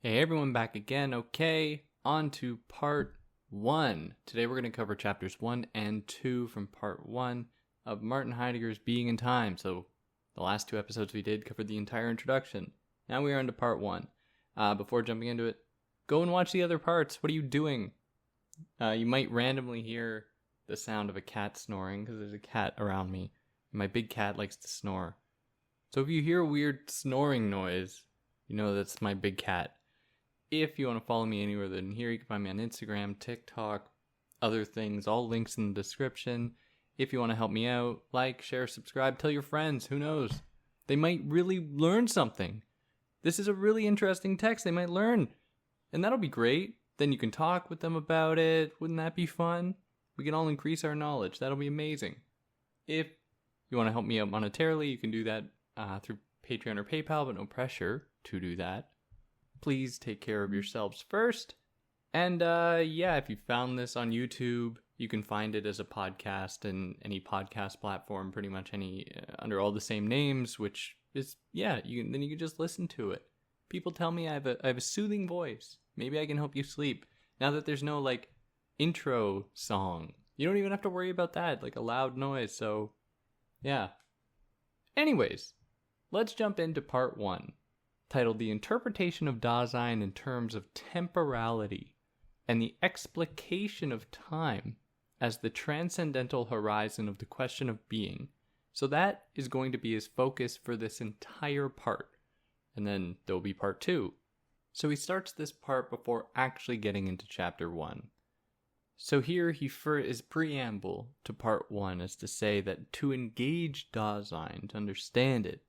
Hey everyone, back again. Okay, on to part 1. Today we're going to cover chapters 1 and 2 from part 1 of Martin Heidegger's Being in Time. So the last 2 episodes we did covered the entire introduction. Now we are on to part 1. Before jumping into it, go and watch the other parts. What are you doing? You might randomly hear the sound of a cat snoring because there's a cat around me. My big cat likes to snore. So if you hear a weird snoring noise, you know that's my big cat. If you want to follow me anywhere than here, you can find me on Instagram, TikTok, other things, all links in the description. If you want to help me out, like, share, subscribe, tell your friends. Who knows? They might really learn something. This is a really interesting text they might learn. And that'll be great. Then you can talk with them about it. Wouldn't that be fun? We can all increase our knowledge. That'll be amazing. If you want to help me out monetarily, you can do that through Patreon or PayPal, but no pressure to do that. Please take care of yourselves first. And if you found this on YouTube, you can find it as a podcast in any podcast platform, pretty much any under all the same names, which is, then you can just listen to it. People tell me I have a soothing voice. Maybe I can help you sleep. Now that there's no intro song, you don't even have to worry about that, a loud noise. So yeah. Anyways, let's jump into part 1. Titled The Interpretation of Dasein in Terms of Temporality and the Explication of Time as the Transcendental Horizon of the Question of Being. So that is going to be his focus for this entire part. And then there will be part 2. So he starts this part before actually getting into chapter 1. So here his preamble to part 1 is to say that to engage Dasein, to understand it,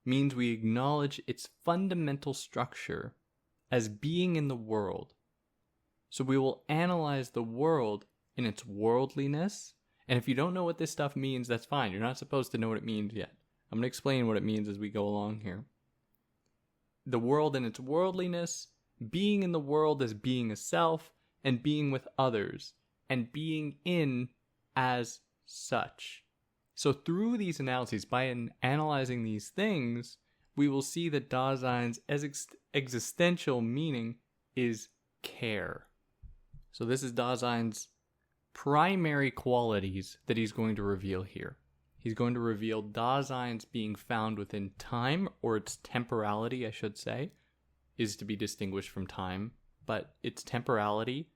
means we acknowledge its fundamental structure as being in the world. So we will analyze the world in its worldliness. And if you don't know what this stuff means, that's fine. You're not supposed to know what it means yet. I'm going to explain what it means as we go along here. The world in its worldliness, being in the world as being a self, and being with others, and being in as such. So through these analyses, by analyzing these things, we will see that Dasein's existential meaning is care. So this is Dasein's primary qualities that he's going to reveal here. He's going to reveal Dasein's being found within time, or its temporality, I should say, is to be distinguished from time, but its temporality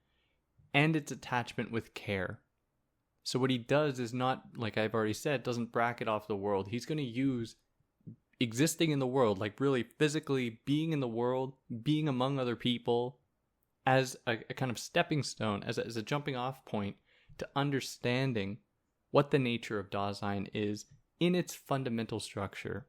and its attachment with care. So what he does is not, like I've already said, doesn't bracket off the world. He's going to use existing in the world, really physically being in the world, being among other people, as a kind of stepping stone, as a jumping off point to understanding what the nature of Dasein is in its fundamental structure.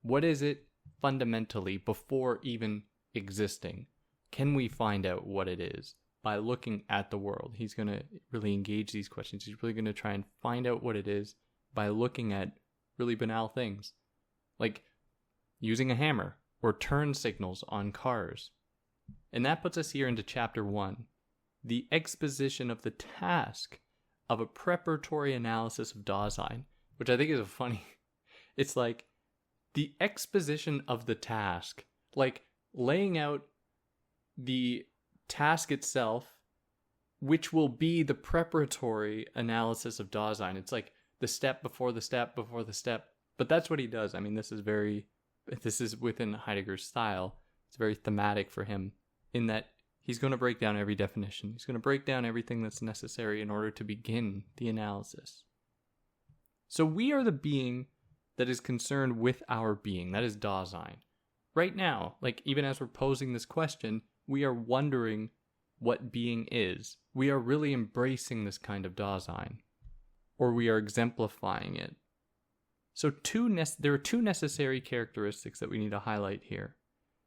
What is it fundamentally before even existing? Can we find out what it is? By looking at the world. He's going to really engage these questions. He's really going to try and find out what it is by looking at really banal things, like using a hammer or turn signals on cars. And that puts us here into chapter 1, the exposition of the task of a preparatory analysis of Dasein, which I think is it's like the exposition of the task, laying out the task itself, which will be the preparatory analysis of Dasein. It's like the step before the step before the step. But that's what he does. I mean, this is within Heidegger's style. It's very thematic for him in that he's going to break down every definition. He's going to break down everything that's necessary in order to begin the analysis. So we are the being that is concerned with our being. That is Dasein. Right now, even as we're posing this question, we are wondering what being is. We are really embracing this kind of Dasein, or we are exemplifying it. So there are 2 necessary characteristics that we need to highlight here.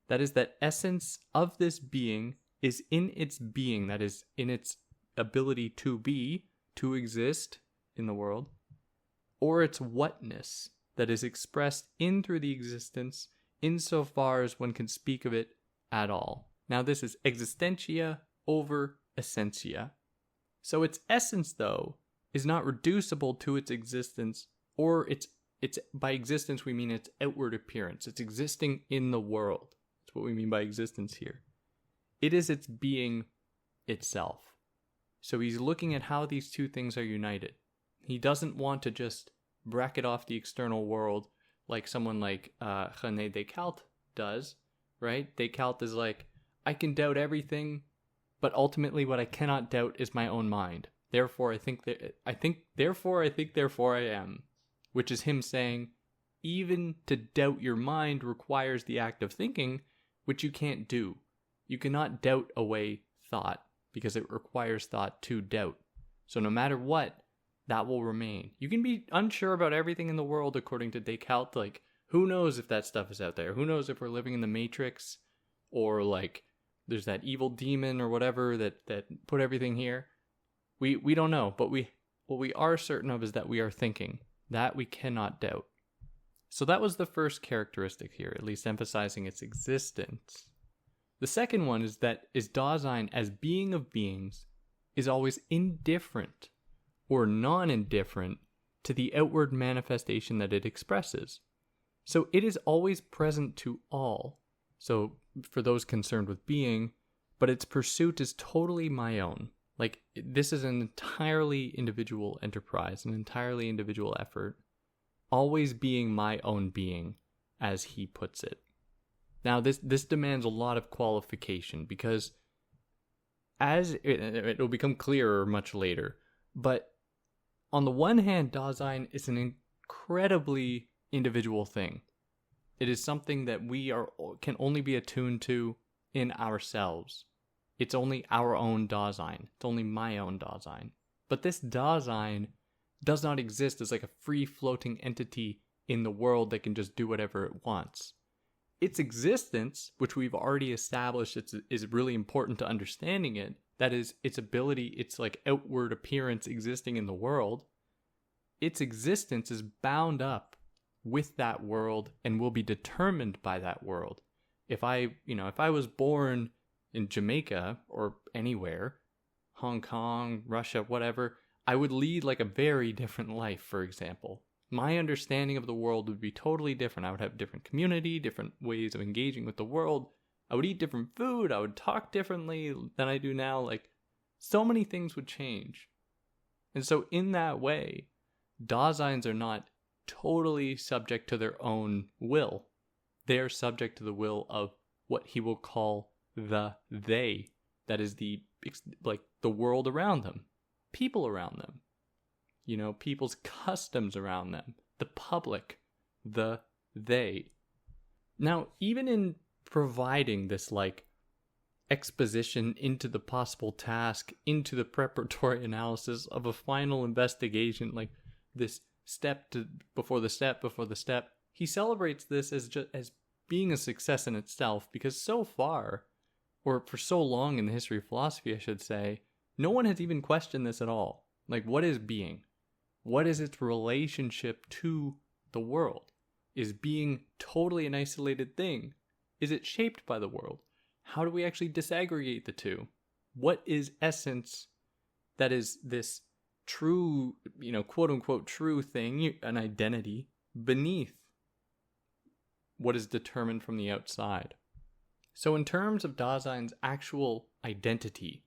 That is that essence of this being is in its being, that is in its ability to be, to exist in the world, or its whatness, that is expressed in through the existence insofar as one can speak of it at all. Now this is existentia over essentia. So its essence, though, is not reducible to its existence, or its by existence we mean its outward appearance. It's existing in the world. That's what we mean by existence here. It is its being itself. So he's looking at how these two things are united. He doesn't want to just bracket off the external world like someone like René Descartes does, right? Descartes is like, I can doubt everything, but ultimately what I cannot doubt is my own mind. Therefore I think, therefore I am. Which is him saying, even to doubt your mind requires the act of thinking, which you can't do. You cannot doubt away thought, because it requires thought to doubt. So no matter what, that will remain. You can be unsure about everything in the world according to Descartes. Like, who knows if that stuff is out there? Who knows if we're living in the Matrix? Or like, there's that evil demon or whatever that put everything here. We don't know. But what we are certain of is that we are thinking. That we cannot doubt. So that was the first characteristic here, at least emphasizing its existence. The second one is Dasein, as being of beings, is always indifferent or non-indifferent to the outward manifestation that it expresses. So it is always present to all. So for those concerned with being, but its pursuit is totally my own. Like, this is an entirely individual enterprise, an entirely individual effort, always being my own being, as he puts it. Now, this demands a lot of qualification, because as it'll become clearer much later, but on the one hand, Dasein is an incredibly individual thing. It is something that can only be attuned to in ourselves. It's only our own Dasein. It's only my own Dasein. But this Dasein does not exist as like a free-floating entity in the world that can just do whatever it wants. Its existence, which we've already established is really important to understanding it, that is, its ability, its like outward appearance existing in the world, its existence is bound up with that world and will be determined by that world. If I was born in Jamaica or anywhere, Hong Kong, Russia, whatever, I would lead like a very different life, for example. My understanding of the world would be totally different. I would have a different community, different ways of engaging with the world. I would eat different food. I would talk differently than I do now. Like, so many things would change. And so in that way, Daseins are not totally subject to their own will. They are subject to the will of what he will call the they. That is the world around them, people around them. People's customs around them, the public, the they. Now, even in providing this like exposition into the possible task, into the preparatory analysis of a final investigation, like this step before the step, he celebrates this as being a success in itself, because so far, or for so long in the history of philosophy, I should say, no one has even questioned this at all. Like, what is being? What is its relationship to the world? Is being totally an isolated thing? Is it shaped by the world? How do we actually disaggregate the two? What is essence that is this true, quote unquote true thing, an identity, beneath what is determined from the outside? So in terms of Dasein's actual identity,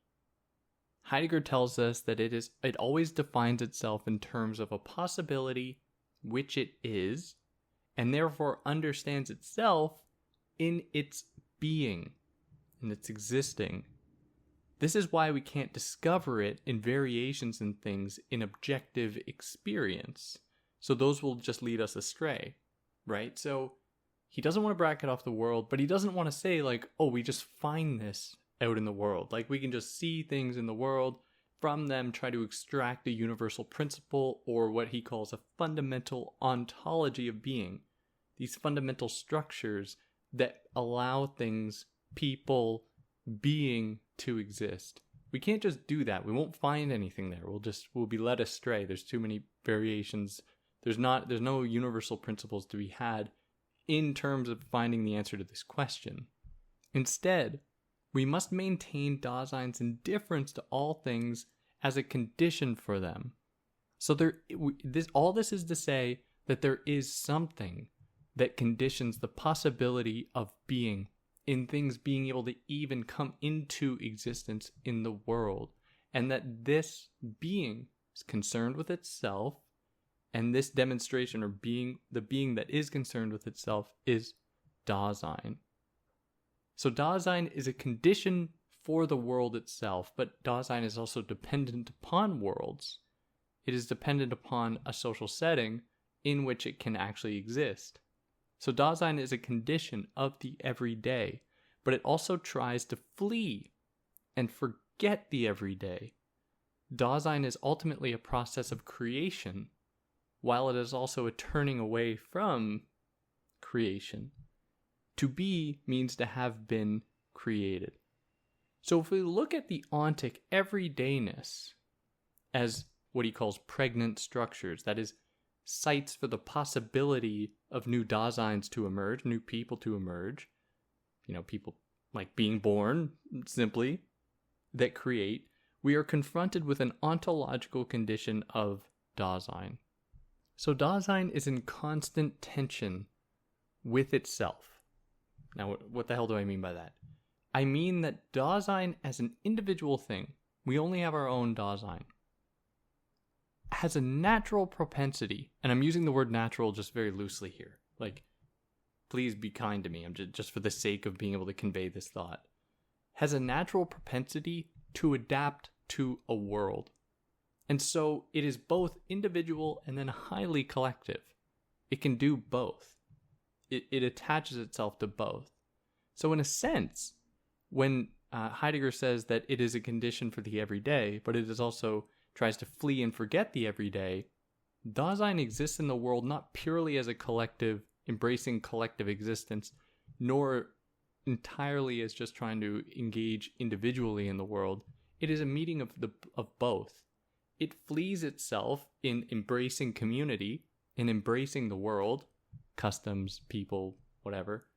Heidegger tells us that it always defines itself in terms of a possibility, which it is, and therefore understands itself in its being, in its existing. This is why we can't discover it in variations in things in objective experience. So those will just lead us astray, right? So he doesn't want to bracket off the world, but he doesn't want to say like, oh, we just find this out in the world. Like, we can just see things in the world, from them try to extract a universal principle, or what he calls a fundamental ontology of being. These fundamental structures that allow things, people, being to exist. We can't just do that. We won't find anything there. We'll be led astray. There's too many variations. There's no universal principles to be had in terms of finding the answer to this question. Instead, we must maintain Dasein's indifference to all things as a condition for them. So all this is to say that there is something that conditions the possibility of being in things being able to even come into existence in the world, and that this being is concerned with itself, and this demonstration or the being that is concerned with itself is Dasein. So Dasein is a condition for the world itself, but Dasein is also dependent upon worlds. It is dependent upon a social setting in which it can actually exist. So Dasein is a condition of the everyday, but it also tries to flee and forget the everyday. Dasein is ultimately a process of creation, while it is also a turning away from creation. To be means to have been created. So if we look at the ontic everydayness as what he calls pregnant structures, that is, sites for the possibility of new Daseins to emerge, new people to emerge, people like being born, simply, that create, we are confronted with an ontological condition of Dasein. So Dasein is in constant tension with itself. Now, what the hell do I mean by that? I mean that Dasein as an individual thing, we only have our own Dasein, has a natural propensity, and I'm using the word natural just very loosely here. Like, please be kind to me, I'm just for the sake of being able to convey this thought, has a natural propensity to adapt to a world. And so it is both individual and then highly collective. It can do both. It attaches itself to both. So in a sense, when Heidegger says that it is a condition for the everyday, but it is also tries to flee and forget the everyday, Dasein exists in the world not purely as a collective, embracing collective existence, nor entirely as just trying to engage individually in the world. It is a meeting of both. It flees itself in embracing community, in embracing the world, customs, people, whatever.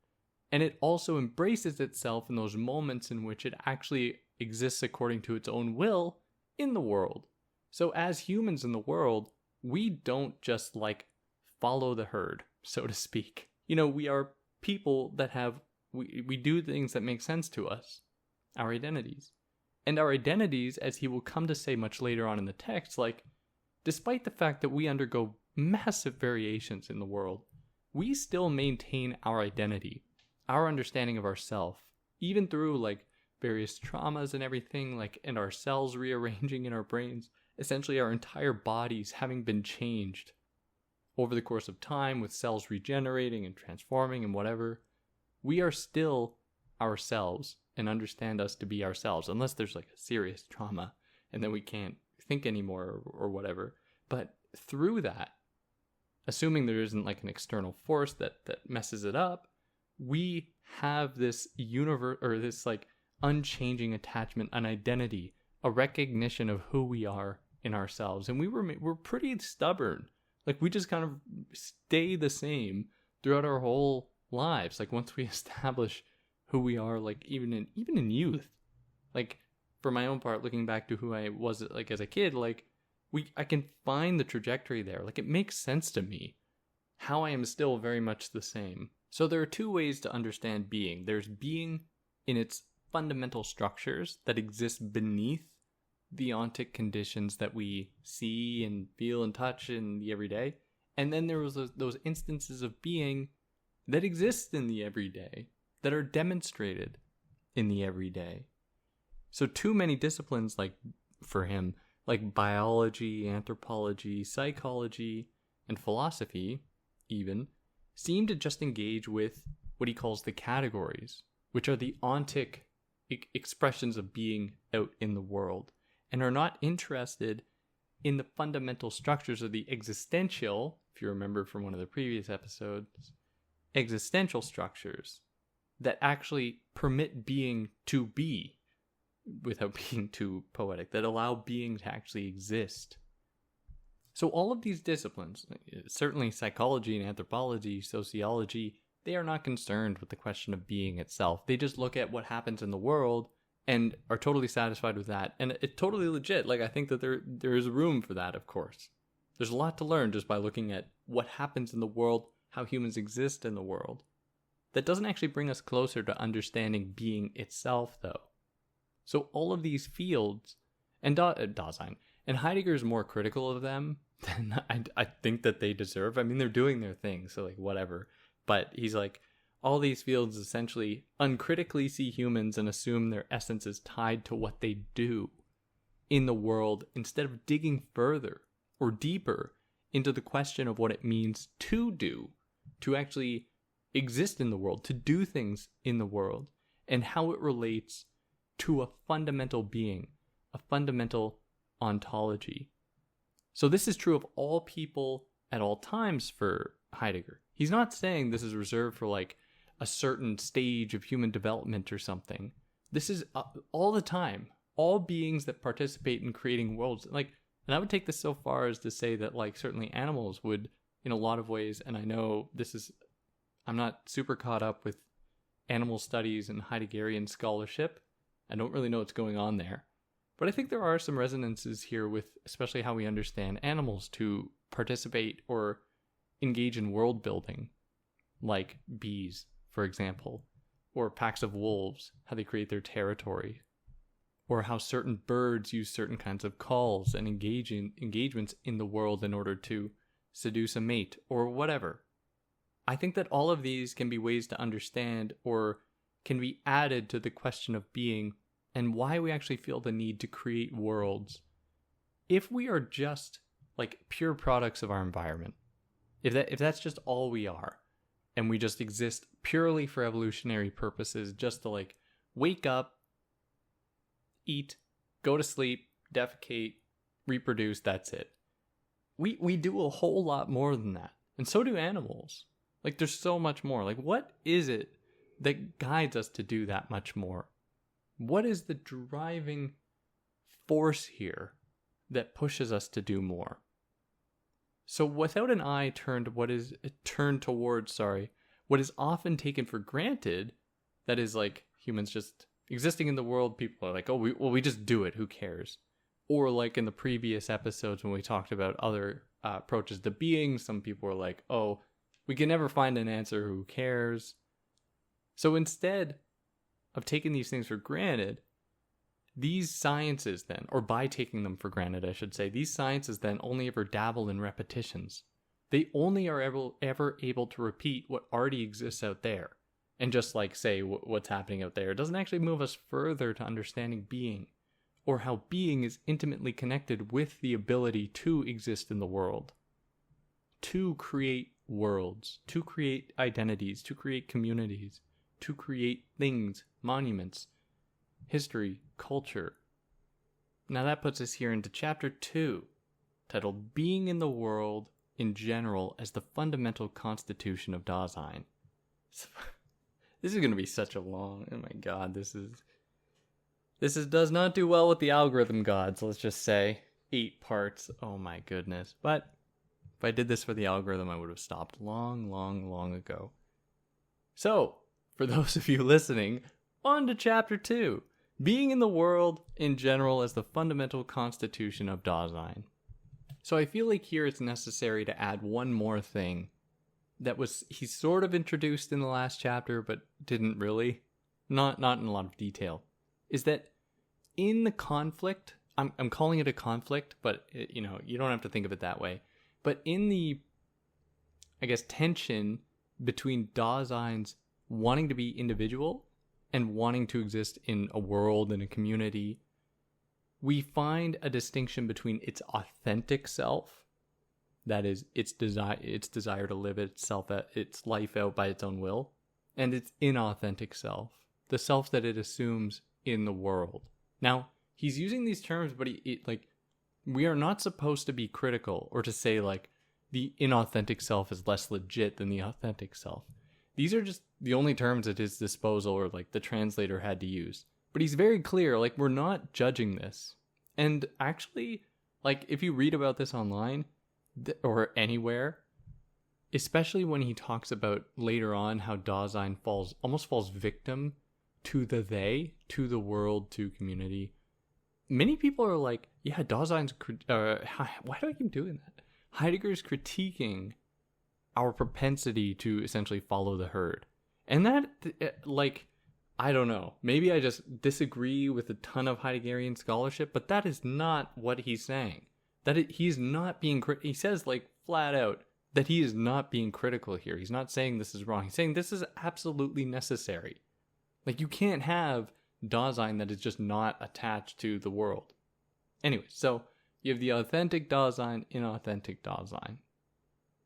And it also embraces itself in those moments in which it actually exists according to its own will in the world. So as humans in the world, we don't just follow the herd, so to speak. We are people that we do things that make sense to us, our identities. And our identities, as he will come to say much later on in the text, despite the fact that we undergo massive variations in the world, we still maintain our identity, our understanding of ourself, even through various traumas and everything, and our cells rearranging in our brains, essentially our entire bodies having been changed over the course of time with cells regenerating and transforming and whatever. We are still ourselves and understand us to be ourselves, unless there's a serious trauma and then we can't think anymore or whatever. But through that, assuming there isn't an external force that messes it up, we have this universe, or this unchanging attachment, an identity, a recognition of who we are in ourselves. And we're pretty stubborn. We just kind of stay the same throughout our whole lives. Once we establish who we are, even in youth, for my own part, looking back to who I was as a kid, I can find the trajectory there. It makes sense to me how I am still very much the same. So there are two ways to understand being. There's being in its fundamental structures that exist beneath the ontic conditions that we see and feel and touch in the everyday. And then there was those instances of being that exist in the everyday, that are demonstrated in the everyday. So too many disciplines, for him, biology, anthropology, psychology, and philosophy, even, seem to just engage with what he calls the categories, which are the ontic expressions of being out in the world, and are not interested in the fundamental structures of the existential, if you remember from one of the previous episodes, existential structures that actually permit being to be, without being too poetic, that allow being to actually exist. So all of these disciplines, certainly psychology and anthropology, sociology, they are not concerned with the question of being itself. They just look at what happens in the world and are totally satisfied with that. And it's totally legit. I think that there is room for that, of course. There's a lot to learn just by looking at what happens in the world, how humans exist in the world. that doesn't actually bring us closer to understanding being itself, though. So all of these fields, and Dasein, and Heidegger is more critical of them than I think that they deserve. I mean, they're doing their thing, so like whatever. But he's like, all these fields essentially uncritically see humans and assume their essence is tied to what they do in the world instead of digging further or deeper into the question of what it means to do, to actually exist in the world, to do things in the world, and how it relates to a fundamental being, a fundamental ontology. So this is true of all people at all times for Heidegger. He's not saying this is reserved for like a certain stage of human development or something. This is all the time. All beings that participate in creating worlds. Like, and I would take this so far as to say that like certainly animals would in a lot of ways, and I know I'm not super caught up with animal studies and Heideggerian scholarship. I don't really know what's going on there. But I think there are some resonances here with especially how we understand animals to participate or engage in world building, like bees, for example, or packs of wolves, how they create their territory, or how certain birds use certain kinds of calls and engagements in the world in order to seduce a mate, or whatever. I think that all of these can be ways to understand or can be added to the question of being and why we actually feel the need to create worlds. If we are just like pure products of our environment, if that's just all we are, and we just exist purely for evolutionary purposes, just to like wake up, eat, go to sleep, defecate, reproduce, that's it. We do a whole lot more than that. And so do animals. Like there's so much more. Like what is it that guides us to do that much more? What is the driving force here that pushes us to do more? So without an eye turned towards what is often taken for granted, that is like humans just existing in the world, people are like, oh, we just do it, who cares? Or like in the previous episodes when we talked about other approaches to being, some people were like, oh, we can never find an answer, who cares? So instead of taking these things for granted, these sciences then, or by taking them for granted, I should say, these sciences then only ever dabble in repetitions. They only are ever able to repeat what already exists out there. And just like say what's happening out there, it doesn't actually move us further to understanding being, or how being is intimately connected with the ability to exist in the world, to create worlds, to create identities, to create communities, to create things, monuments, history, culture. Now that puts us here into chapter 2, titled Being in the World in General as the Fundamental Constitution of Dasein. This is going to be such a long, oh my god, this does not do well with the algorithm gods, let's just say. 8 parts, oh my goodness. But if I did this for the algorithm, I would have stopped long ago. So, for those of you listening, on to chapter 2. Being in the world in general as the fundamental constitution of Dasein. So I feel like here it's necessary to add one more thing that he sort of introduced in the last chapter, but didn't really. Not in a lot of detail. Is that in the conflict, I'm calling it a conflict, but you don't have to think of it that way. But in the, I guess, tension between Dasein's wanting to be individual and wanting to exist in a world and a community, we find a distinction between its authentic self, that is, its desire to live its life out by its own will, and its inauthentic self, the self that it assumes in the world. Now, he's using these terms, but we are not supposed to be critical or to say like the inauthentic self is less legit than the authentic self. These are just the only terms at his disposal, or like the translator had to use. But he's very clear, like we're not judging this. And actually, like if you read about this online or anywhere, especially when he talks about later on how Dasein almost falls victim to the they, to the world, to community. Many people are like, yeah, Dasein's, why do I keep doing that? Heidegger's critiquing our propensity to essentially follow the herd. And that, like, I don't know. Maybe I just disagree with a ton of Heideggerian scholarship, but that is not what he's saying. He's not being he says, like, flat out that he is not being critical here. He's not saying this is wrong. He's saying this is absolutely necessary. Like, you can't have Dasein that is just not attached to the world. Anyway, so you have the authentic Dasein, inauthentic Dasein.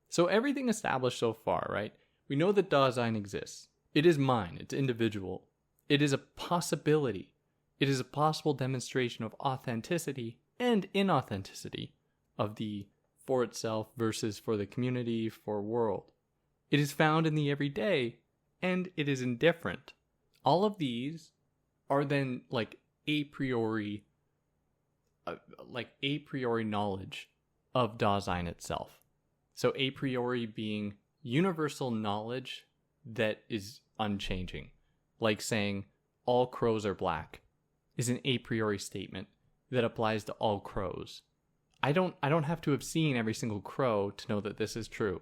So everything established so far, right? We know that Dasein exists. It is mine. It's individual. It is a possibility. It is a possible demonstration of authenticity and inauthenticity of the for itself versus for the community, for world. It is found in the everyday, and it is indifferent. All of these are then like a priori knowledge of Dasein itself. So a priori being universal knowledge that is unchanging. Like saying all crows are black is an a priori statement that applies to all crows. I don't have to have seen every single crow to know that this is true.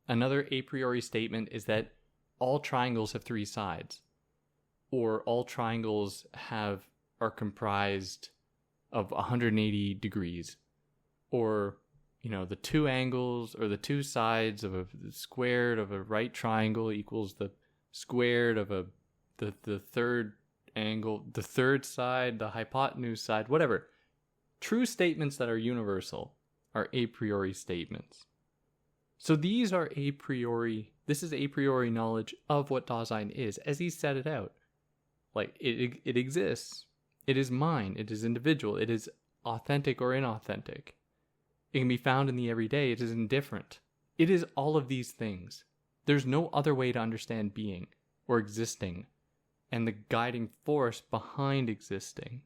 Another a priori statement is that all triangles have three sides, or all triangles are comprised of 180 degrees, or the two angles or the two sides of the squared of a right triangle equals the squared of the third angle, the third side, the hypotenuse side, whatever. True statements that are universal are a priori statements. So these are a priori, this is a priori knowledge of what Dasein is, as he set it out. Like, it exists. It is mine. It is individual. It is authentic or inauthentic. It can be found in the everyday. It is indifferent. It is all of these things. There's no other way to understand being or existing and the guiding force behind existing.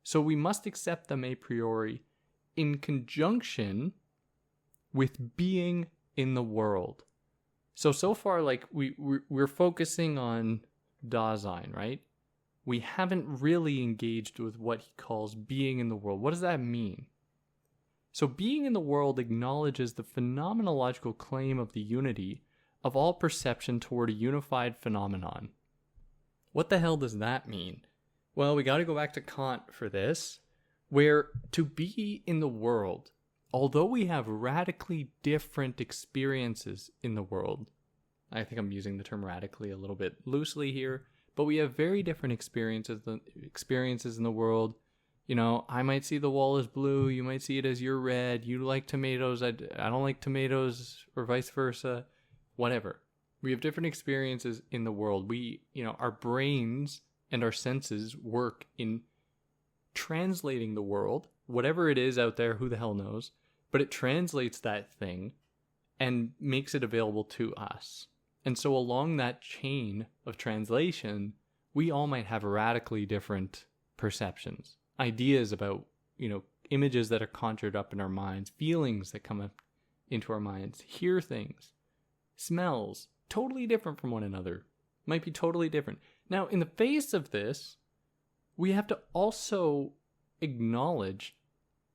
So we must accept them a priori in conjunction with being in the world. So far, like, we're focusing on Dasein, right? We haven't really engaged with what he calls being in the world. What does that mean? So being in the world acknowledges the phenomenological claim of the unity of all perception toward a unified phenomenon. What the hell does that mean? Well, we got to go back to Kant for this, where to be in the world, although we have radically different experiences in the world, I think I'm using the term radically a little bit loosely here, but we have very different experiences in the world. I might see the wall as blue, you might see it as you're red, you like tomatoes, I don't like tomatoes, or vice versa, whatever. We have different experiences in the world. Our brains and our senses work in translating the world, whatever it is out there, who the hell knows, but it translates that thing and makes it available to us. And so along that chain of translation, we all might have radically different perceptions, ideas about, images that are conjured up in our minds, feelings that come up into our minds, hear things, smells, totally different from one another, might be totally different. Now, in the face of this, we have to also acknowledge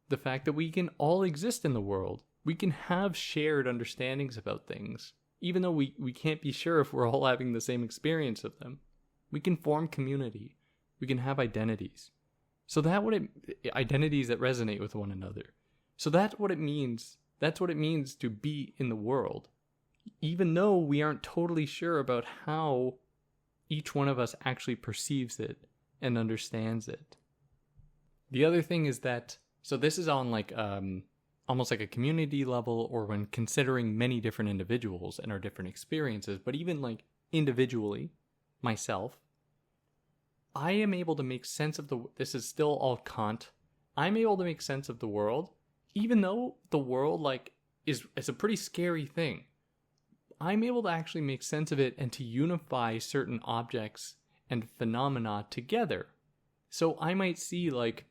the fact that we can all exist in the world. We can have shared understandings about things, even though we can't be sure if we're all having the same experience of them. We can form community. We can have identities. So identities that resonate with one another. So that's what it means. That's what it means to be in the world. Even though we aren't totally sure about how each one of us actually perceives it and understands it. The other thing is that, so this is on like almost like a community level, or when considering many different individuals and our different experiences, but even like individually, myself, I am able to make sense of this is still all Kant, I'm able to make sense of the world, even though the world is a pretty scary thing. I'm able to actually make sense of it and to unify certain objects and phenomena together. So I might see like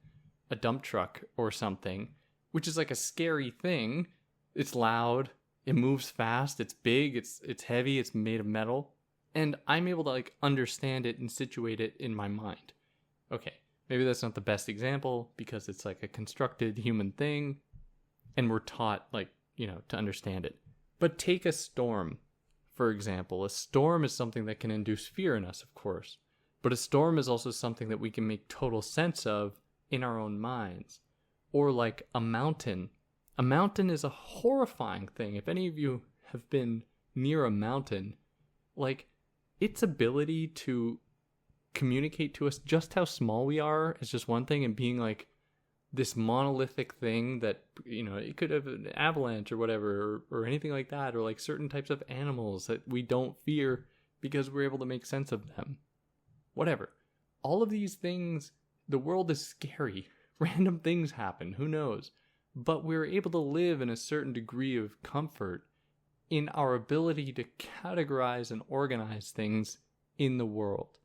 a dump truck or something, which is like a scary thing. It's loud, it moves fast, it's big, it's heavy, it's made of metal, and I'm able to like understand it and situate it in my mind. Okay, maybe that's not the best example because it's like a constructed human thing and we're taught to understand it. But take a storm, for example. A storm is something that can induce fear in us, of course. But a storm is also something that we can make total sense of in our own minds. Or like a mountain. A mountain is a horrifying thing. If any of you have been near a mountain, like, its ability to communicate to us just how small we are is just one thing, and being like this monolithic thing that, it could have an avalanche or whatever, or anything like that, or like certain types of animals that we don't fear because we're able to make sense of them. Whatever. All of these things, the world is scary. Random things happen, who knows? But we're able to live in a certain degree of comfort in our ability to categorize and organize things in the world,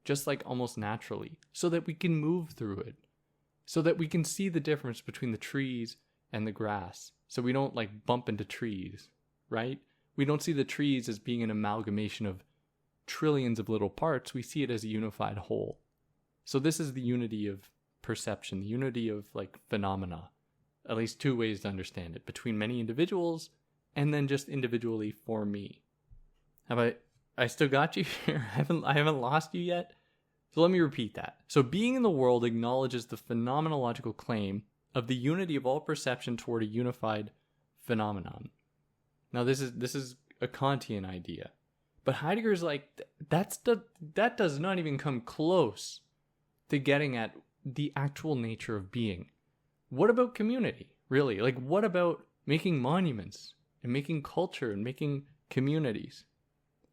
just like almost naturally, so that we can move through it, so that we can see the difference between the trees and the grass, so we don't like bump into trees, right? We don't see the trees as being an amalgamation of trillions of little parts. We see it as a unified whole. So this is the unity of perception, the unity of like phenomena, at least two ways to understand it, between many individuals and then just individually for me. Have I still got you here? I haven't lost you yet? So let me repeat that. So being in the world acknowledges the phenomenological claim of the unity of all perception toward a unified phenomenon. Now this is a Kantian idea. But Heidegger's like, that does not even come close to getting at the actual nature of being. What about community, really? Like, what about making monuments and making culture and making communities?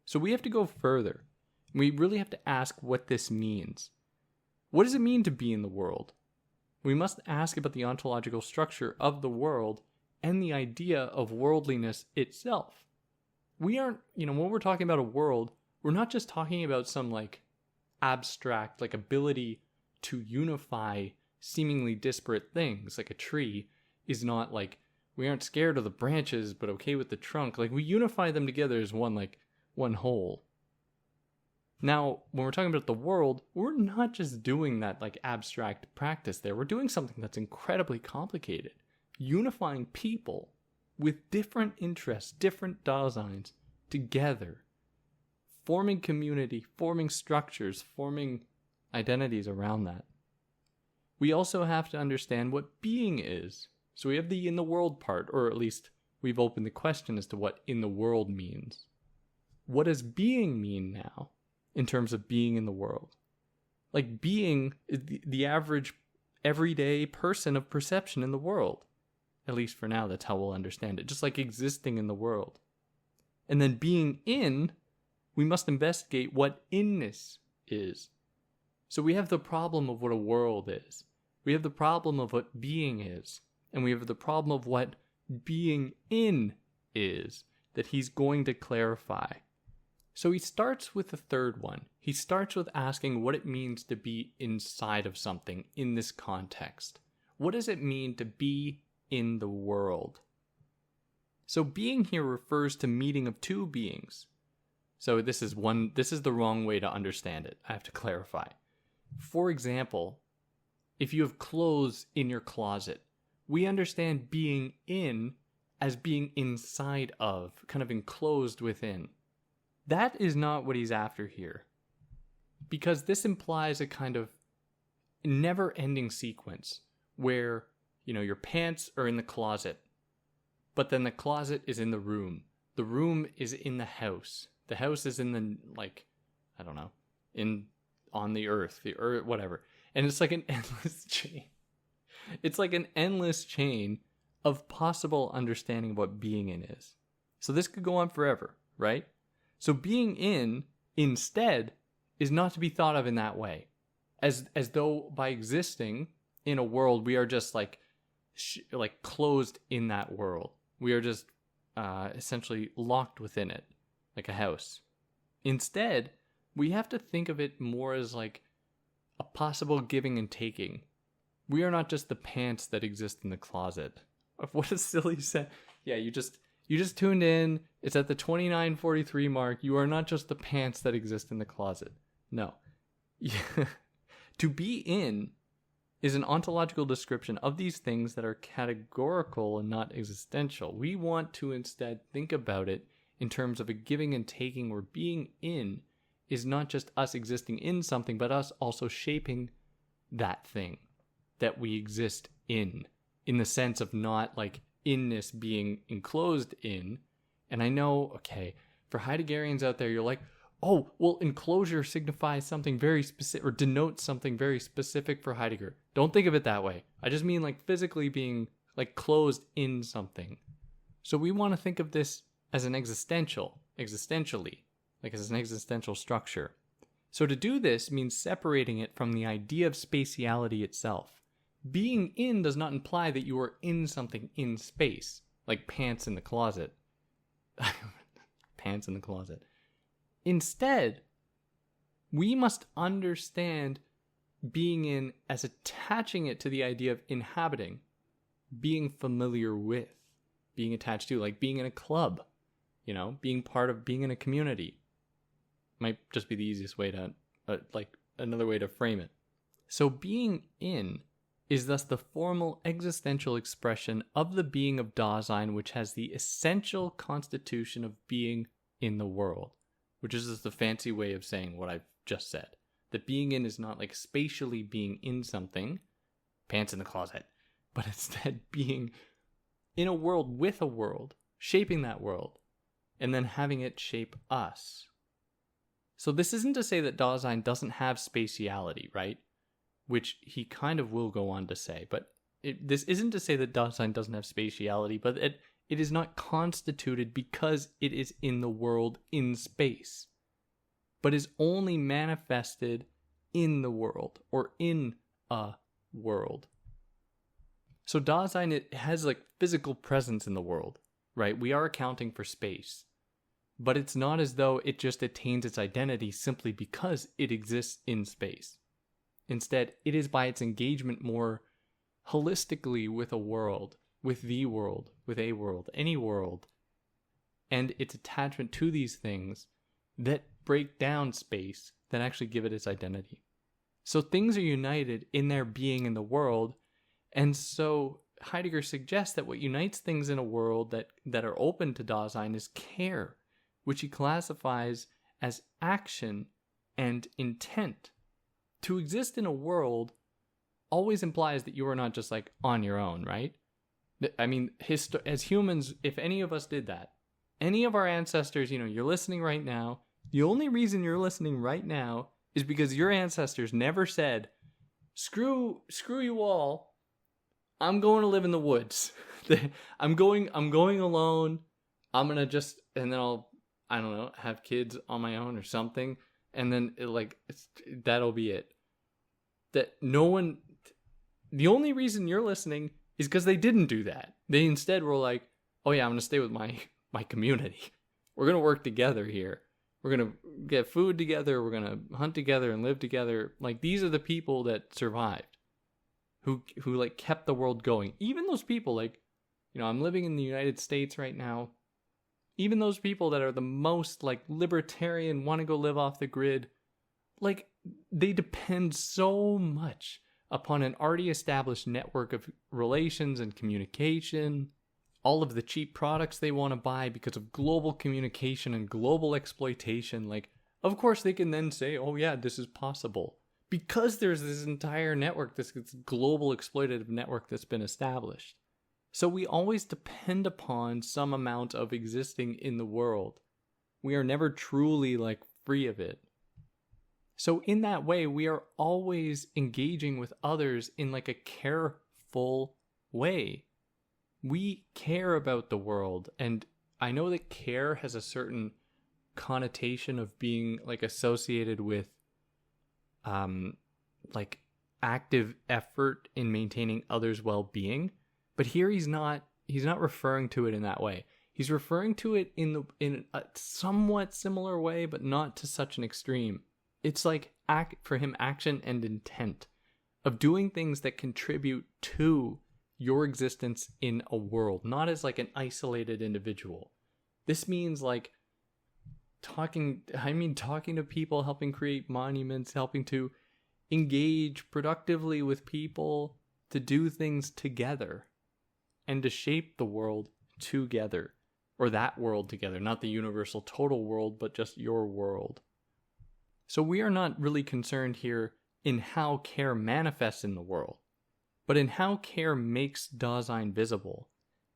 So we have to go further. We really have to ask what this means. What does it mean to be in the world? We must ask about the ontological structure of the world and the idea of worldliness itself. We aren't, when we're talking about a world, we're not just talking about some like abstract like ability to unify seemingly disparate things. Like a tree is not like, we aren't scared of the branches but okay with the trunk. Like, we unify them together as one whole. Now, when we're talking about the world, we're not just doing that like abstract practice there. We're doing something that's incredibly complicated. Unifying people with different interests, different Daseins together. Forming community, forming structures, forming identities around that. We also have to understand what being is. So we have the in the world part, or at least we've opened the question as to what in the world means. What does being mean now in terms of being in the world? Like, being is the average everyday person of perception in the world. At least for now, that's how we'll understand it. Just like existing in the world. And then being in, we must investigate what inness is. So we have the problem of what a world is. We have the problem of what being is. And we have the problem of what being in is, that he's going to clarify. So he starts with the third one. He starts with asking what it means to be inside of something in this context. What does it mean to be in the world? So being here refers to meeting of two beings. So this is the wrong way to understand it. I have to clarify. For example, if you have clothes in your closet, we understand being in as being inside of, kind of enclosed within. That is not what he's after here. Because this implies a kind of never-ending sequence where, your pants are in the closet, but then the closet is in the room. The room is in the house. The house is in the, on the earth, whatever. And it's like an endless chain. It's like an endless chain of possible understanding of what being in is. So this could go on forever, right? So being in, instead, is not to be thought of in that way. As though by existing in a world, we are just like closed in that world. We are just essentially locked within it, like a house. Instead, we have to think of it more as like a possible giving and taking. We are not just the pants that exist in the closet. What a silly set. Yeah, you just tuned in. It's at the 29:43 mark. You are not just the pants that exist in the closet. No. To be in is an ontological description of these things that are categorical and not existential. We want to instead think about it in terms of a giving and taking, where being in is not just us existing in something, but us also shaping that thing that we exist in the sense of not like inness being enclosed in. And I know, okay, for Heideggerians out there, you're like, oh, well, enclosure signifies something very specific or denotes something very specific for Heidegger. Don't think of it that way. I just mean like physically being like closed in something. So we want to think of this as an existentially, like as an existential structure. So to do this means separating it from the idea of spatiality itself. Being in does not imply that you are in something in space, like pants in the closet. Pants in the closet. Instead, we must understand being in as attaching it to the idea of inhabiting, being familiar with, being attached to, like being in a club, being part of, being in a community. Might just be the easiest way to, like another way to frame it. So being in is thus the formal existential expression of the being of Dasein, which has the essential constitution of being in the world, which is just the fancy way of saying what I've just said. That being in is not like spatially being in something, pants in the closet, but instead being in a world with a world, shaping that world, and then having it shape us. So this isn't to say that Dasein doesn't have spatiality, right? Which he kind of will go on to say, but this isn't to say that Dasein doesn't have spatiality, but it is not constituted because it is in the world in space, but is only manifested in the world or in a world. So Dasein, it has like physical presence in the world, right? We are accounting for space, but it's not as though it just attains its identity simply because it exists in space. Instead, it is by its engagement more holistically with a world, with the world, with a world, any world, and its attachment to these things that break down space, that actually give it its identity. So things are united in their being in the world, and so Heidegger suggests that what unites things in a world that are open to Dasein is care, which he classifies as action and intent. To exist in a world always implies that you are not just like on your own, right? I mean, as humans, if any of us did that, any of our ancestors, you're listening right now, the only reason you're listening right now is because your ancestors never said, screw you all, I'm going to live in the woods. I'm going alone. I'm going to just, and then I don't know, have kids on my own or something. And then that'll be it. That the only reason you're listening is because they didn't do that. They instead were like, oh yeah, I'm going to stay with my community. We're going to work together here. We're going to get food together. We're going to hunt together and live together. Like, these are the people that survived, who like kept the world going. Even those people, like, I'm living in the United States right now. Even those people that are the most like libertarian, want to go live off the grid, like, they depend so much upon an already established network of relations and communication, all of the cheap products they want to buy because of global communication and global exploitation. Like, of course they can then say, oh yeah, this is possible because there's this entire network, this global exploitative network that's been established. So we always depend upon some amount of existing in the world. We are never truly like free of it. So in that way, we are always engaging with others in like a careful way. We care about the world, and I know that care has a certain connotation of being like associated with like active effort in maintaining others' well-being, but here he's not referring to it in that way. He's referring to it in a somewhat similar way, but not to such an extreme. It's like for him, action and intent of doing things that contribute to your existence in a world, not as like an isolated individual. This means like talking to people, helping create monuments, helping to engage productively with people, to do things together and to shape the world together. or that world together, not the universal total world, but just your world. So we are not really concerned here in how care manifests in the world, but in how care makes Dasein visible.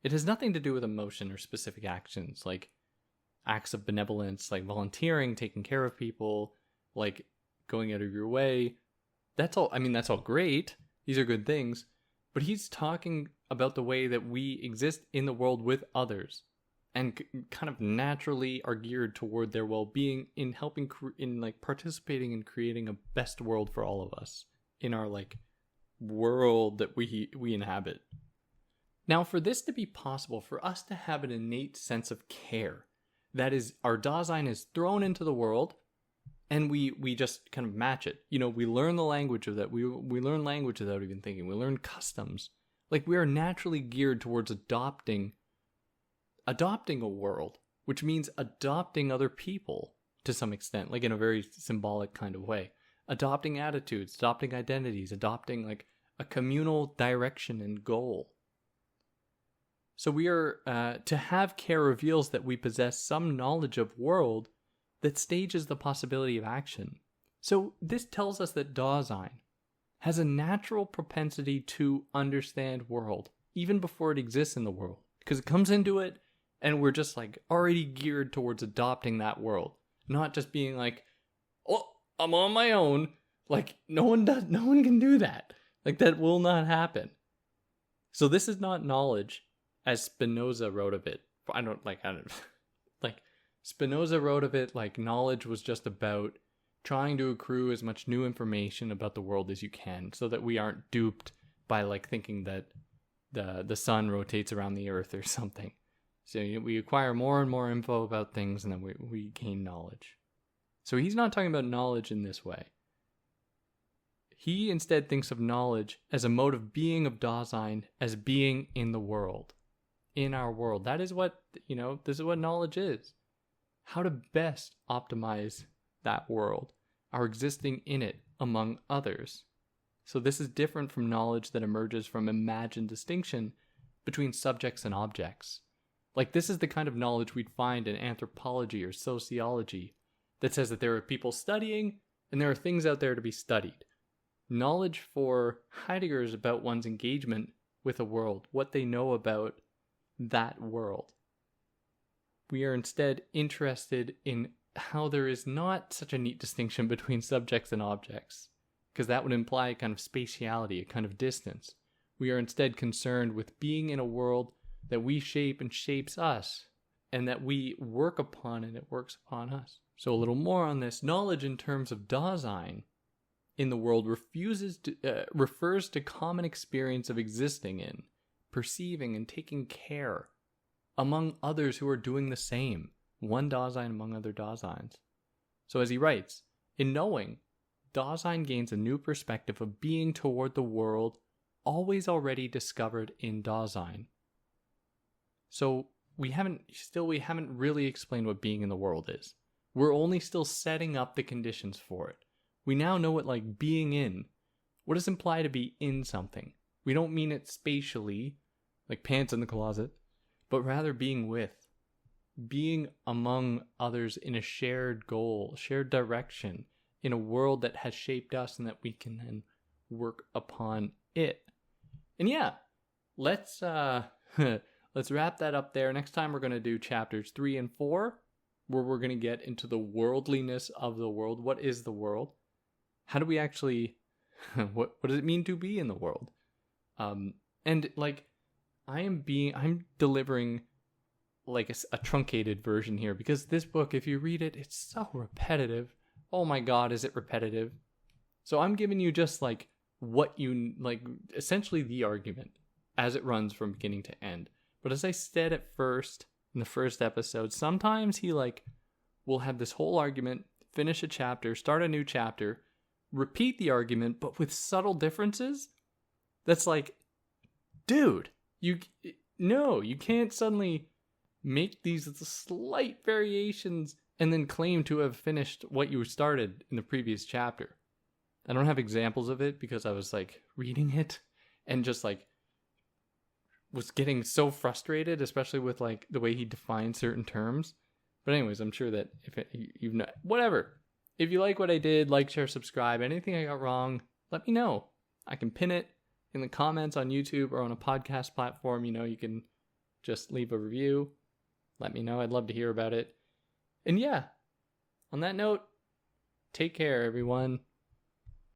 It has nothing to do with emotion or specific actions, like acts of benevolence, like volunteering, taking care of people, like going out of your way. That's all great. These are good things. But he's talking about the way that we exist in the world with others and kind of naturally are geared toward their well-being in helping, participating in creating a best world for all of us in our, world that we inhabit. Now, for this to be possible, for us to have an innate sense of care, that is, our Dasein is thrown into the world, and we just kind of match it. We learn the language of that. We learn language without even thinking. We learn customs. We are naturally geared towards adopting a world, which means adopting other people to some extent, in a very symbolic kind of way. Adopting attitudes, adopting identities, adopting a communal direction and goal. So we are, to have care reveals that we possess some knowledge of world that stages the possibility of action. So this tells us that Dasein has a natural propensity to understand world, even before it exists in the world. Because it comes into it, and we're just already geared towards adopting that world. Not just being oh, I'm on my own. No one can do that. That will not happen. So this is not knowledge, as Spinoza wrote of it. Spinoza wrote of it knowledge was just about trying to accrue as much new information about the world as you can, so that we aren't duped by thinking that the sun rotates around the earth or something. So we acquire more and more info about things, and then we gain knowledge. So he's not talking about knowledge in this way. He instead thinks of knowledge as a mode of being of Dasein, as being in the world, in our world. That is what, this is what knowledge is. How to best optimize that world, our existing in it among others. So this is different from knowledge that emerges from imagined distinction between subjects and objects. This is the kind of knowledge we'd find in anthropology or sociology that says that there are people studying and there are things out there to be studied. Knowledge for Heidegger is about one's engagement with a world, what they know about that world. We are instead interested in how there is not such a neat distinction between subjects and objects, because that would imply a kind of spatiality, a kind of distance. We are instead concerned with being in a world that we shape and shapes us, and that we work upon and it works upon us. So a little more on this. Knowledge in terms of Dasein in the world refers to common experience of existing in, perceiving and taking care among others who are doing the same, one Dasein among other Daseins. So as he writes, in knowing, Dasein gains a new perspective of being toward the world always already discovered in Dasein. So we haven't really explained what being in the world is. We're only still setting up the conditions for it. We now know what being in. What does it imply to be in something? We don't mean it spatially, like pants in the closet, but rather being with. Being among others in a shared goal, shared direction, in a world that has shaped us and that we can then work upon it. And yeah, let's wrap that up there. Next time we're going to do chapters 3 and 4, where we're going to get into the worldliness of the world. What is the world? How do we actually, what does it mean to be in the world? I'm delivering a truncated version here, because this book, if you read it, it's so repetitive. Oh my God, is it repetitive? So I'm giving you just what you essentially the argument as it runs from beginning to end. But as I said at first, in the first episode, sometimes he will have this whole argument, finish a chapter, start a new chapter, repeat the argument, but with subtle differences. That's dude, you can't suddenly make these slight variations and then claim to have finished what you started in the previous chapter. I don't have examples of it because I was reading it and just was getting so frustrated, especially with like the way he defined certain terms. But anyways, I'm sure that you've not, whatever. If you like what I did, like, share, subscribe. Anything I got wrong, let me know. I can pin it in the comments on YouTube or on a podcast platform. You can just leave a review. Let me know. I'd love to hear about it. And yeah, on that note, take care, everyone.